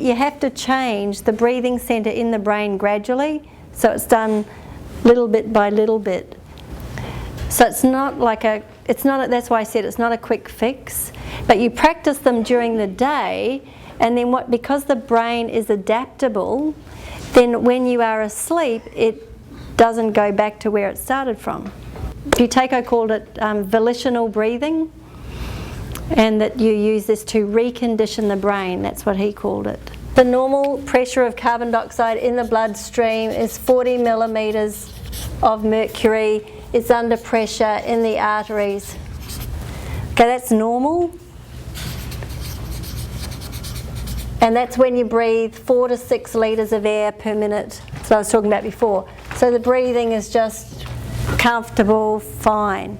you have to change the breathing center in the brain gradually, so it's done little bit by little bit. So it's not like that's why I said it's not a quick fix, but you practice them during the day, and then because the brain is adaptable, then when you are asleep, it doesn't go back to where it started from. Buteyko called it volitional breathing, and that you use this to recondition the brain. That's what he called it. The normal pressure of carbon dioxide in the bloodstream is 40 millimeters of mercury. It's under pressure in the arteries. Okay, that's normal. And that's when you breathe 4 to 6 litres of air per minute. So I was talking about before. So the breathing is just comfortable, fine.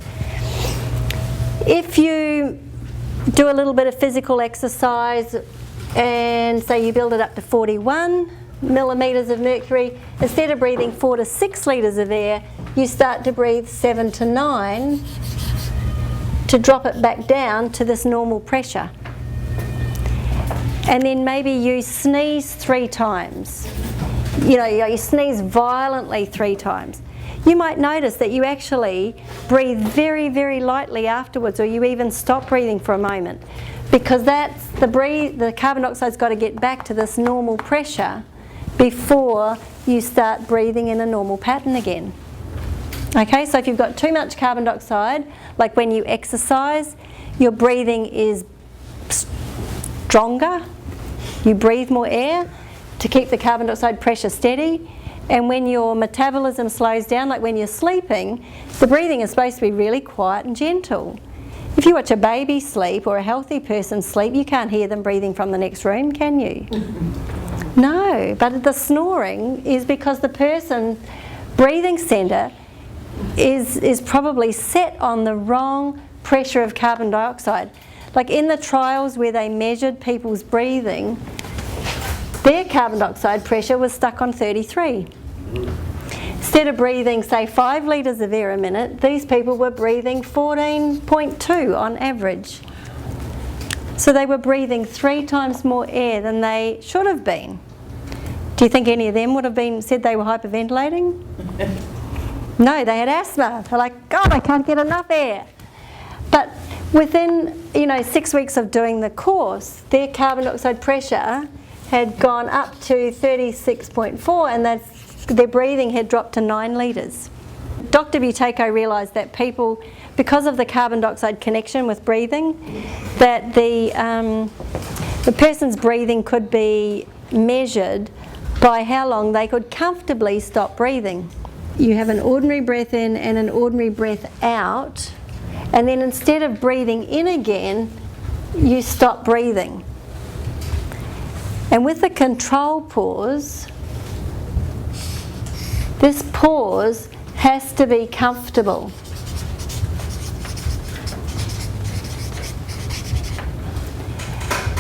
If you do a little bit of physical exercise and say you build it up to 41 millimeters of mercury, instead of breathing 4 to 6 litres of air, you start to breathe 7 to 9 to drop it back down to this normal pressure. And then maybe you sneeze 3 times. You sneeze violently 3 times. You might notice that you actually breathe very, very lightly afterwards, or you even stop breathing for a moment, because that's the carbon dioxide's got to get back to this normal pressure before you start breathing in a normal pattern again. Okay, so if you've got too much carbon dioxide, like when you exercise, your breathing is stronger, you breathe more air to keep the carbon dioxide pressure steady, and when your metabolism slows down, like when you're sleeping, the breathing is supposed to be really quiet and gentle. If you watch a baby sleep or a healthy person sleep, you can't hear them breathing from the next room, can you? No, but the snoring is because the person's breathing center is probably set on the wrong pressure of carbon dioxide. Like in the trials where they measured people's breathing, their carbon dioxide pressure was stuck on 33. Instead of breathing, say, 5 litres of air a minute, these people were breathing 14.2 on average. So they were breathing 3 times more air than they should have been. Do you think any of them would have said they were hyperventilating? No, they had asthma. They're like, God, I can't get enough air. But within 6 weeks of doing the course, their carbon dioxide pressure had gone up to 36.4, and their breathing had dropped to 9 litres. Dr. Buteyko realised that people, because of the carbon dioxide connection with breathing, that the person's breathing could be measured by how long they could comfortably stop breathing. You have an ordinary breath in and an ordinary breath out, and then instead of breathing in again, you stop breathing. And with the control pause, this pause has to be comfortable.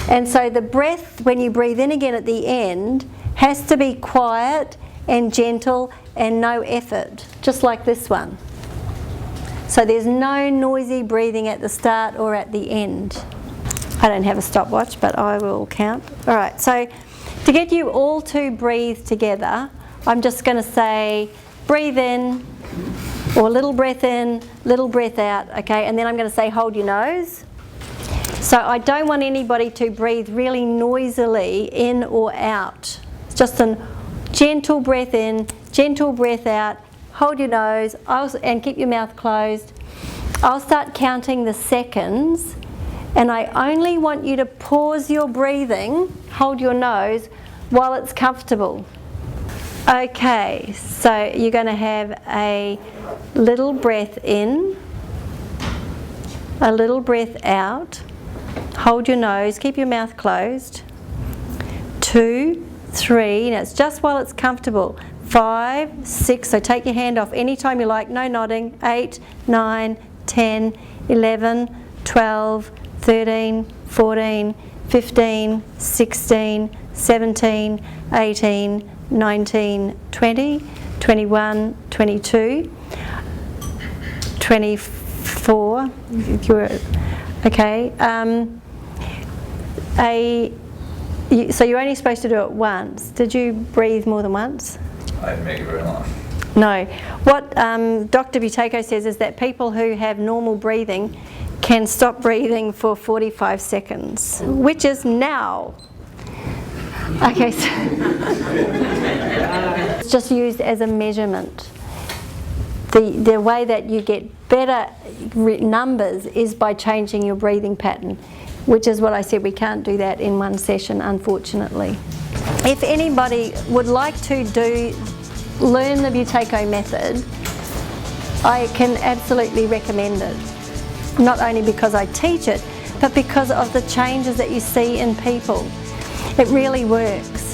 And so the breath, when you breathe in again at the end, has to be quiet and gentle and no effort, just like this one. So there's no noisy breathing at the start or at the end. I don't have a stopwatch, but I will count. All right, so to get you all to breathe together, I'm just going to say breathe in, or little breath in, little breath out, okay? And then I'm going to say hold your nose. So I don't want anybody to breathe really noisily in or out. It's just a gentle breath in, gentle breath out, hold your nose, and keep your mouth closed. I'll start counting the seconds, and I only want you to pause your breathing, hold your nose, while it's comfortable. Okay, so you're going to have a little breath in, a little breath out, hold your nose, keep your mouth closed. 2, 3, now it's just while it's comfortable. 5, 6, so take your hand off anytime you like, no nodding. 8, 9, 10, 11, 12, 13, 14, 15, 16, 17, 18, 19, 20, 21, 22, 24, if you're, okay, So you're only supposed to do it once. Did you breathe more than once? I didn't make it very long. No. What Dr. Buteyko says is that people who have normal breathing can stop breathing for 45 seconds, which is now. Okay, so it's just used as a measurement. The way that you get better numbers is by changing your breathing pattern, which is what I said, we can't do that in one session, unfortunately. If anybody would like to learn the Buteyko method, I can absolutely recommend it. Not only because I teach it, but because of the changes that you see in people. It really works.